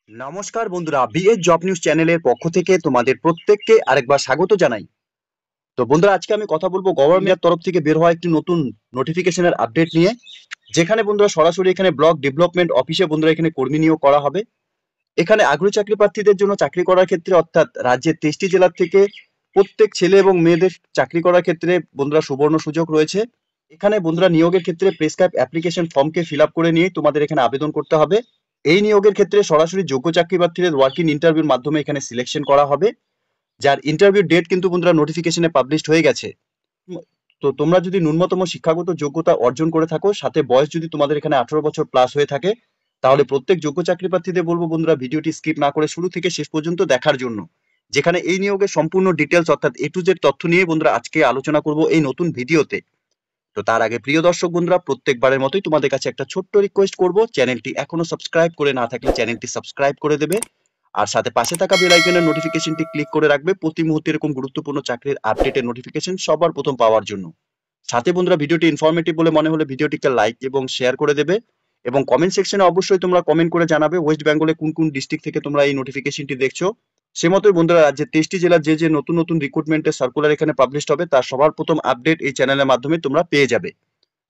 নমস্কার বন্ধুরা, BS job news চ্যানেলের পক্ষ থেকে তোমাদের প্রত্যেককে আরেকবার স্বাগত জানাই। তো বন্ধুরা, আজকে আমি কথা বলবো গভর্নমেন্টের তরফ থেকে বের হওয়া একটি নতুন নোটিফিকেশনের আপডেট নিয়ে, যেখানে বন্ধুরা সরাসরি এখানে ব্লক ডেভেলপমেন্ট অফিসে বন্ধুরা এখানে কর্মী নিয়োগ করা হবে। এখানে আগ্রহী চাকরি প্রার্থীদের জন্য চাকরি করার ক্ষেত্রে অর্থাৎ রাজ্যের 23টি জেলার থেকে প্রত্যেক ছেলে এবং মেয়েদের চাকরি করার ক্ষেত্রে বন্ধুরা সুবর্ণ সুযোগ রয়েছে। এখানে বন্ধুরা নিয়োগের ক্ষেত্রে প্রেসক্রাইব অ্যাপ্লিকেশন ফর্মকে ফিল আপ করে নিয়ে তোমাদের এখানে আবেদন করতে হবে। এই নিয়োগের ক্ষেত্রে সরাসরি যোগ্য চাকরি প্রার্থীদের ওয়ার্কিং ইন্টারভিউর মাধ্যমে এখানে সিলেকশন করা হবে, যার ইন্টারভিউ ডেট কিন্তু বন্ধুরা নোটিফিকেশনে পাবলিশড হয়ে গেছে। তো তোমরা যদি ন্যূনতম শিক্ষাগত যোগ্যতা অর্জন করে থাকো, সাথে বয়স যদি তোমাদের এখানে 18 বছর প্লাস হয়ে থাকে, তাহলে প্রত্যেক যোগ্য চাকরি প্রার্থীদের বলবো বন্ধুরা ভিডিওটি স্কিপ না করে শুরু থেকে শেষ পর্যন্ত দেখার জন্য, যেখানে এই নিয়োগের সম্পূর্ণ ডিটেলস অর্থাৎ এ টু জেড তথ্য নিয়ে বন্ধুরা আজকে আলোচনা করব এই নতুন ভিডিওতে। তো তার আগে প্রিয় দর্শক বন্ধুরা, প্রত্যেকবারের মতোই তোমাদের কাছে একটা ছোট্ট রিকোয়েস্ট করব, চ্যানেলটি এখনো সাবস্ক্রাইব করে না থাকলে চ্যানেলটি সাবস্ক্রাইব করে দেবে, আর সাথে পাশে থাকা বেল আইকনের নোটিফিকেশনটি ক্লিক করে রাখবে প্রতি মুহূর্তে এরকম গুরুত্বপূর্ণ চাকরির আপডেটের নোটিফিকেশন সবার প্রথম পাওয়ার জন্য। সাথে বন্ধুরা ভিডিওটি ইনফরমেটিভ বলে মনে হলে ভিডিওটিকে লাইক এবং শেয়ার করে দেবে, এবং কমেন্ট সেকশনে অবশ্যই তোমরা কমেন্ট করে জানাবে ওয়েস্ট বেঙ্গলে কোন কোন ডিস্ট্রিক্ট থেকে তোমরা এই নোটিফিকেশনটি দেখছো। সে মতোই বন্ধুরা রাজ্যের 23টি জেলার যে নতুন নতুন রিক্রুটমেন্টের সার্কুলার এখানে পাবলিশড হবে, তার সবার প্রথম আপডেট এই চ্যানেলের মাধ্যমে তোমরা পেয়ে যাবে।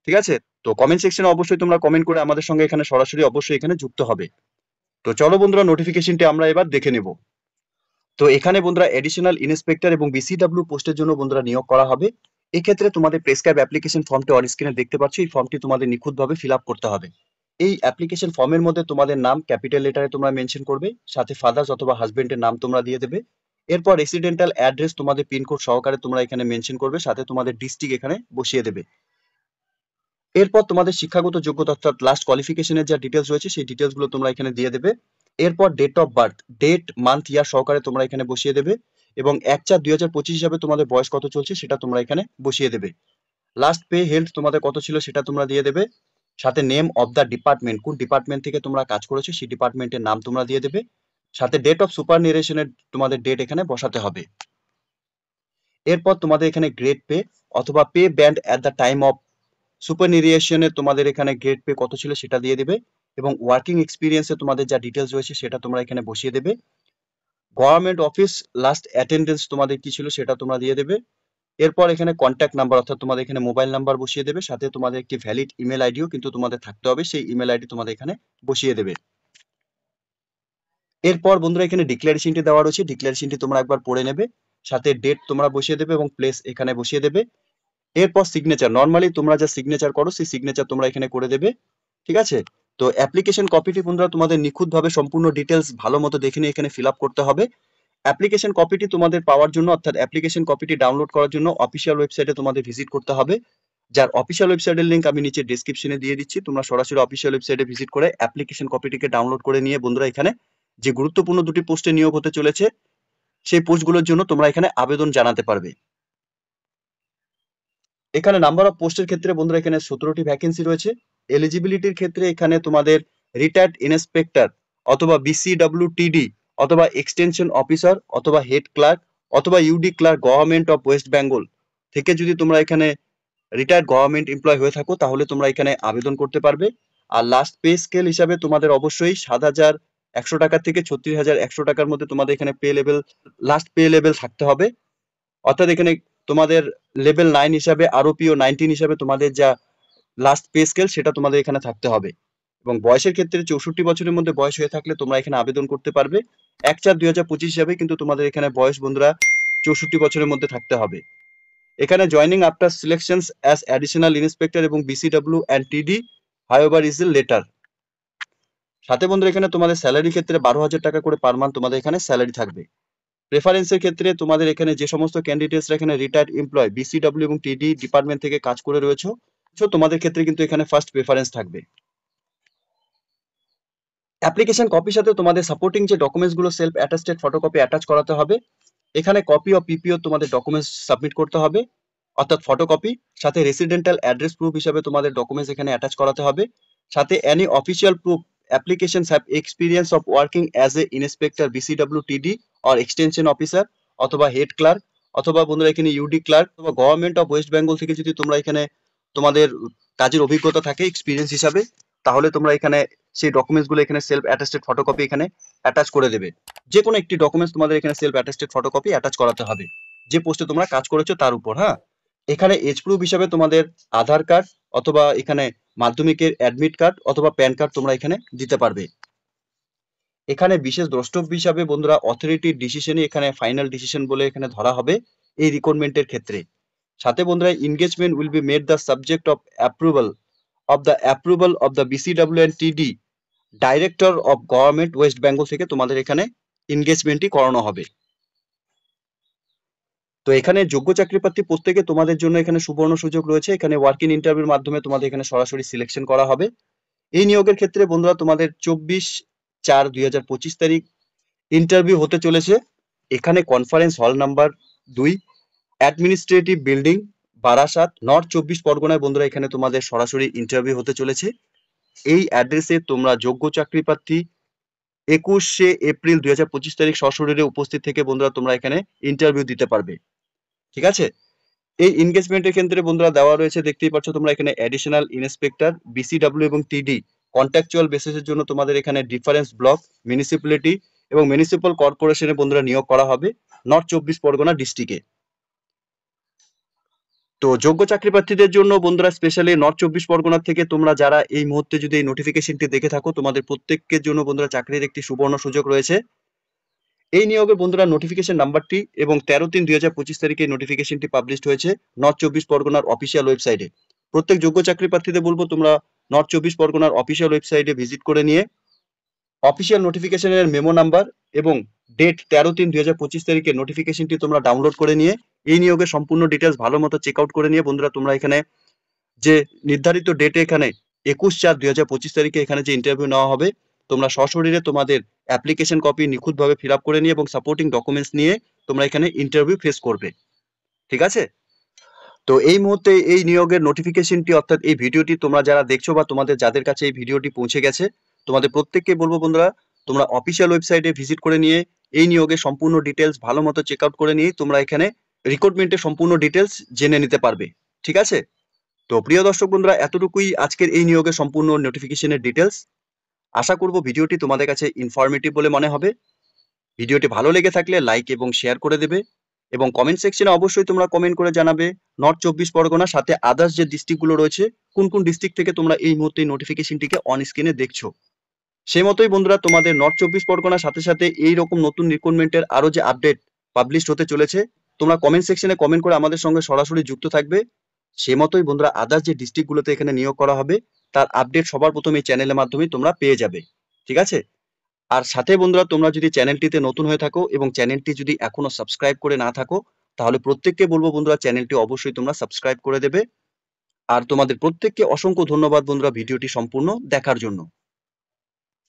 ঠিক আছে? তো কমেন্ট সেকশনে অবশ্যই তোমরা কমেন্ট করে আমাদের সঙ্গে এখানে সরাসরি অবশ্যই এখানে যুক্ত হবে। তো চলো বন্ধুরা, নোটিফিকেশনটি আমরা এবার দেখে নেব। তো এখানে বন্ধুরা এডিশনাল ইন্সপেক্টর এবং বিসিডব্লিউ পোস্টের জন্য বন্ধুরা নিয়োগ করা হবে। এক্ষেত্রে তোমাদের প্রেসক্রাইব অ্যাপ্লিকেশন ফর্মটি অন স্ক্রিনে দেখতে পাচ্ছ, এই ফর্মটি তোমাদের নিখুঁতভাবে ফিল আপ করতে হবে। এই অ্যাপ্লিকেশন ফর্মের মধ্যে তোমাদের নাম ক্যাপিটাল লেটারে তোমরা মেনশন করবে, সাথে ফাদার্স অথবা হাজবেন্ডের নাম তোমরা দিয়ে দেবে। এরপর রেসিডেন্টাল অ্যাড্রেস তোমাদের পিনকোড সহকারে তোমরা এখানে মেনশন করবে, সাথে তোমাদের ডিস্ট্রিক্ট এখানে বসিয়ে দেবে। এরপর তোমাদের শিক্ষাগত যোগ্যতা অর্থাৎ লাস্ট কোয়ালিফিকেশনের যা ডিটেলস রয়েছে সেই ডিটেলস গুলো তোমরা এখানে দিয়ে দেবে। এরপর date of birth, date month year সহকারে তোমরা এখানে বসিয়ে দেবে, এবং 1/4/2025 হিসাবে তোমাদের বয়স কত চলছে সেটা তোমরা এখানে বসিয়ে দেবে। লাস্ট পে হেলথ তোমাদের কত ছিল সেটা তোমরা দিয়ে দেবে, সাথে নেম অফ দ্য ডিপার্টমেন্ট, কোন ডিপার্টমেন্ট থেকে তোমরা কাজ করেছো সেই ডিপার্টমেন্টের নাম তোমরা দিয়ে দেবে, সাথে ডেট অফ সুপারনিউরেশনের তোমাদের ডেট এখানে বসাতে হবে। এরপর তোমাদের এখানে গ্রেড পে অথবা pay band at the time of সুপারনিউরেশনে তোমাদের এখানে গ্রেড পে কত ছিল সেটা দিয়ে দেবে, এবং ওয়ার্কিং এক্সপিরিয়েন্সে তোমাদের যা ডিটেলস রয়েছে সেটা তোমরা এখানে বসিয়ে দেবে। গভর্নমেন্ট অফিস লাস্ট অ্যাটেন্ডেন্স তোমাদের কি ছিল সেটা তোমরা দিয়ে দেবে। এরপর এখানে কন্ট্যাক্ট নাম্বার অর্থাৎ তোমাদের এখানে মোবাইল নাম্বার বসিয়ে দেবে, সাথে তোমাদের একটি ভ্যালিড ইমেল আইডিও কিন্তু তোমাদের থাকতে হবে, সেই ইমেল আইডি তোমাদের এখানে বসিয়ে দেবে। এরপর বন্ধুরা এখানে ডিক্লারেশনটি দেওয়া রয়েছে, ডিক্লারেশনটি তোমরা একবার পড়ে নেবে, সাথে ডেট তোমরা বসিয়ে দেবে এবং প্লেস এখানে বসিয়ে দেবে। এরপর সিগনেচার, নর্মালি তোমরা যা সিগনেচার করো সেই সিগনেচার তোমরা এখানে করে দেবে। ঠিক আছে? তো অ্যাপ্লিকেশন কপিটি বন্ধুরা তোমাদের নিখুঁতভাবে সম্পূর্ণ ডিটেলস ভালো মতো দেখে নিয়ে এখানে ফিল আপ করতে হবে। অ্যাপ্লিকেশন কপিটি তোমাদের পাওয়ার জন্য অর্থাৎ অ্যাপ্লিকেশন কপিটি ডাউনলোড করার জন্য অফিসিয়াল ওয়েবসাইটে তোমাদের ভিজিট করতে হবে, যার অফিসিয়াল ওয়েবসাইটের লিংক আমি নিচে ডেসক্রিপশনে দিয়ে দিচ্ছি। তোমরা সরাসরি অফিসিয়াল ওয়েবসাইটে ভিজিট করে অ্যাপ্লিকেশন কপিটিকে ডাউনলোড করে নিয়ে বন্ধুরা এখানে যে গুরুত্বপূর্ণ দুটি পোস্টে নিয়োগ হতে চলেছে সেই পোস্টগুলোর জন্য তোমরা এখানে আবেদন জানাতে পারবে। এখানে নাম্বার অফ পোস্টের ক্ষেত্রে বন্ধুরা এখানে 17টি ভ্যাকেন্সি রয়েছে। এলিজিবিলিটির ক্ষেত্রে এখানে তোমাদের রিটায়ার্ড ইন্সপেক্টর অথবা বিসিডব্লিউটিডি অথবা এক্সটেনশন অফিসার অথবা হেড ক্লার্ক অথবা UD clerk government of West Bengal থেকে যদি তোমরা এখানে রিটায়ার্ড গভর্নমেন্ট এমপ্লয় হয়ে থাকো তাহলে তোমরা এখানে আবেদন করতে পারবে। আর লাস্ট পে স্কেল হিসাবে তোমাদের অবশ্যই 7,100 টাকা থেকে 36,100 টাকার মধ্যে তোমাদের এখানে pay level last pay level থাকতে হবে। অর্থাৎ এখানে তোমাদের লেভেল 9 হিসাবে আরওপিও 19 হিসাবে তোমাদের যা লাস্ট পে স্কেল সেটা তোমাদের এখানে থাকতে হবে। এবং বয়সের ক্ষেত্রে 64 বছরের মধ্যে বয়স হয়ে থাকলে তোমরা এখানে আবেদন করতে পারবে। 1/4/2025 হিসাবে কিন্তু তোমাদের এখানে বয়স বন্ধুরা 64 বছরের মধ্যে থাকতে হবে। এখানে joining after selections as additional inspector এবং বিসিডব্লিউ অ্যান্ড টিডি হাইওভার ইজ এ লেটার। সাথে বন্ধুরা এখানে তোমাদের স্যালারি ক্ষেত্রে 12,000 টাকা করে পার মান্থ তোমাদের এখানে স্যালারি থাকবে। প্রেফারেন্সের ক্ষেত্রে তোমাদের এখানে যে সমস্ত ক্যান্ডিডেটসরা এখানে রিটায়ার্ড এমপ্লয় বিসিডব্লিউ এবং টিডি ডিপার্টমেন্ট থেকে কাজ করে রয়েছে, তোমাদের ক্ষেত্রে কিন্তু এখানে ফার্স্ট প্রেফারেন্স থাকবে। অ্যাপ্লিকেশন কপির সাথে তোমাদের সাপোর্টিং যে ডকুমেন্টস গুলো সেলফ অ্যাটাস্টেড ফটোকপি অ্যাটাচ করাতে হবে। এখানে কপি অফ পিপিও তোমাদের ডকুমেন্টস সাবমিট করতে হবে অর্থাৎ ফটোকপি, সাথে রেসিডেন্টাল অ্যাড্রেস প্রুফ হিসাবে তোমাদের ডকুমেন্টস এখানে অ্যাটাচ করাতে হবে, সাথে any official proof applications have experience of working as a inspector BCW TD or extension officer অথবা হেড ক্লার্ক অথবা বন্ধুরা এখানে ইউডি ক্লার্ক অথবা গভর্নমেন্ট অফ ওয়েস্ট বেঙ্গল থেকে যদি তোমরা এখানে তোমাদের কাজের অভিজ্ঞতা থাকে এক্সপিরিয়েন্স হিসাবে, তাহলে তোমরা এখানে সেই ডকুমেন্টসগুলো এখানে সেলফ অ্যাটেস্টেড ফটোকপি এখানে অ্যাটাচ করে দেবে। যে কোনো একটি ডকুমেন্টস তোমাদের এখানে সেলফ অ্যাটেস্টেড ফটোকপি অ্যাটাচ করাতে হবে যে পোস্টে তোমরা কাজ করেছো তার উপর। হ্যাঁ, এখানে এজ প্রুফ হিসাবে তোমাদের আধার কার্ড অথবা এখানে মাধ্যমিকের অ্যাডমিট কার্ড অথবা প্যান কার্ড তোমরা এখানে দিতে পারবে। এখানে বিশেষ দ্রষ্টব্য হিসাবে বন্ধুরা অথরিটির ডিসিশনই এখানে ফাইনাল ডিসিশন বলে এখানে ধরা হবে এই রিক্রুটমেন্টের ক্ষেত্রে। সাথে বন্ধুরা engagement will be made the subject of approval of the BCW and TD director of government West Bengal থেকে তোমাদের এখানে এনগেজমেন্টই করানো হবে। তো এখানে যোগ্য চাকরি প্রার্থী প্রত্যেকে তোমাদের জন্য এখানে সুবর্ণ সুযোগ রয়েছে। এখানে ওয়ার্কিং ইন্টারভিউর মাধ্যমে তোমাদের এখানে সরাসরি সিলেকশন করা হবে। এই নিয়োগের ক্ষেত্রে বন্ধুরা তোমাদের 24/4/2025 তারিখ ইন্টারভিউ হতে চলেছে। এখানে conference hall number 2, administrative building, Barasat, north 24 পরগনায় বন্ধুরা এখানে তোমাদের সরাসরি ইন্টারভিউ হতে চলেছে। এই অ্যাড্রেসে তোমরা যোগ্য চাকরি প্রার্থী 21শে এপ্রিল 2025 তারিখ সশরীরে উপস্থিত থেকে বন্ধুরা তোমরা এখানে ইন্টারভিউ দিতে পারবে। ঠিক আছে, এই এনগেজমেন্টের ক্ষেত্রে বন্ধুরা দেওয়া রয়েছে, দেখতেই পাচ্ছ তোমরা এখানে অ্যাডিশনাল ইন্সপেক্টর বিসিডব্লিউ এবং টিডি কন্ট্রাকচুয়াল বেসিসের জন্য তোমাদের এখানে ডিফারেন্স ব্লক, মিউনিসিপ্যালিটি এবং মিউনিসিপাল কর্পোরেশনে বন্ধুরা নিয়োগ করা হবে নর্থ 24 পরগনা ডিস্ট্রিক্টে। তো যোগ্য চাকরি প্রার্থীদের জন্য বন্ধুরা স্পেশালি নর্থ 24 পরগনা থেকে তোমরা যারা এই মুহূর্তে যদি এই নোটিফিকেশনটি দেখে থাকো, তোমাদের প্রত্যেকের জন্য বন্ধুরা চাকরির একটি সুবর্ণ সুযোগ রয়েছে। এই নিয়োগের বন্ধুরা নোটিফিকেশন নাম্বারটি এবং 13/3/2025 তারিখে নোটিফিকেশনটি পাবলিশ হয়েছে নর্থ 24 পরগনার অফিসিয়াল ওয়েবসাইটে। প্রত্যেক যোগ্য চাকরি প্রার্থীদের বলবো তোমরা নর্থ 24 পরগনার অফিসিয়াল ওয়েবসাইটে ভিজিট করে নিয়ে অফিসিয়াল নোটিফিকেশনের মেমো নাম্বার এবং ডেট 13/3/2025 তারিখে নোটিফিকেশনটি তোমরা ডাউনলোড করে নিয়ে এই নিয়োগের সম্পূর্ণ ডিটেলস ভালো মতো চেক আউট করে নিয়ে বন্ধুরা তোমরা এখানে যে নির্ধারিত ডেটে এখানে 21/4/2025 তারিখে এখানে যে ইন্টারভিউ নেওয়া হবে, তোমরা সশরীরে তোমাদের অ্যাপ্লিকেশন কপি নিখুঁতভাবে ফিল আপ করে নিয়ে এবং সাপোর্টিং ডকুমেন্টস নিয়ে তোমরা এখানে ইন্টারভিউ ফেস করবে। ঠিক আছে, তো এই মুহূর্তে এই নিয়োগের নোটিফিকেশনটি অর্থাৎ এই ভিডিওটি তোমরা যারা দেখছো বা তোমাদের যাদের কাছে এই ভিডিওটি পৌঁছে গেছে, তোমাদের প্রত্যেককে বলবো বন্ধুরা তোমরা অফিসিয়াল ওয়েবসাইটে ভিজিট করে নিয়ে এই নিয়োগের সম্পূর্ণ ডিটেলস ভালো মতো চেক আউট করে নিয়ে তোমরা এখানে রিক্রুটমেন্টের সম্পূর্ণ ডিটেলস জেনে নিতে পারবে। ঠিক আছে, তো প্রিয় দর্শক বন্ধুরা এতটুকুই আজকের এই নিয়োগের সম্পূর্ণ নোটিফিকেশনের ডিটেলস। আশা করব ভিডিওটি তোমাদের কাছে ইনফরমেটিভ বলে মনে হবে। ভিডিওটি ভালো লেগে থাকলে লাইক এবং শেয়ার করে দেবে এবং কমেন্ট সেকশনে অবশ্যই তোমরা কমেন্ট করে জানাবে নর্থ 24 পরগনার সাথে আদার্স যে ডিস্ট্রিক্টগুলো রয়েছে কোন কোন ডিস্ট্রিক্ট থেকে তোমরা এই মুহূর্তে নোটিফিকেশনটিকে অন স্ক্রিনে দেখছো। সেই মতোই বন্ধুরা তোমাদের নর্থ 24 পরগনার সাথে সাথে এই রকম নতুন রিক্রুটমেন্টের আরো যে আপডেট পাবলিশ হতে চলেছে, তোমরা কমেন্ট সেকশনে কমেন্ট করে আমাদের সঙ্গে সরাসরি যুক্ত থাকবে। সেই মতোই বন্ধুরা আদার্স যে ডিস্ট্রিক্টগুলোতে এখানে নিয়োগ করা হবে তার আপডেট সবার প্রথমে এই চ্যানেলের মাধ্যমে তোমরা পেয়ে যাবে। ঠিক আছে, আর সাথে বন্ধুরা তোমরা যদি চ্যানেলটিতে নতুন হয়ে থাকো এবং চ্যানেলটি যদি এখনো সাবস্ক্রাইব করে না থাকো, তাহলে প্রত্যেককে বলবো বন্ধুরা চ্যানেলটি অবশ্যই তোমরা সাবস্ক্রাইব করে দেবে। আর তোমাদের প্রত্যেককে অসংখ্য ধন্যবাদ বন্ধুরা ভিডিওটি সম্পূর্ণ দেখার জন্য।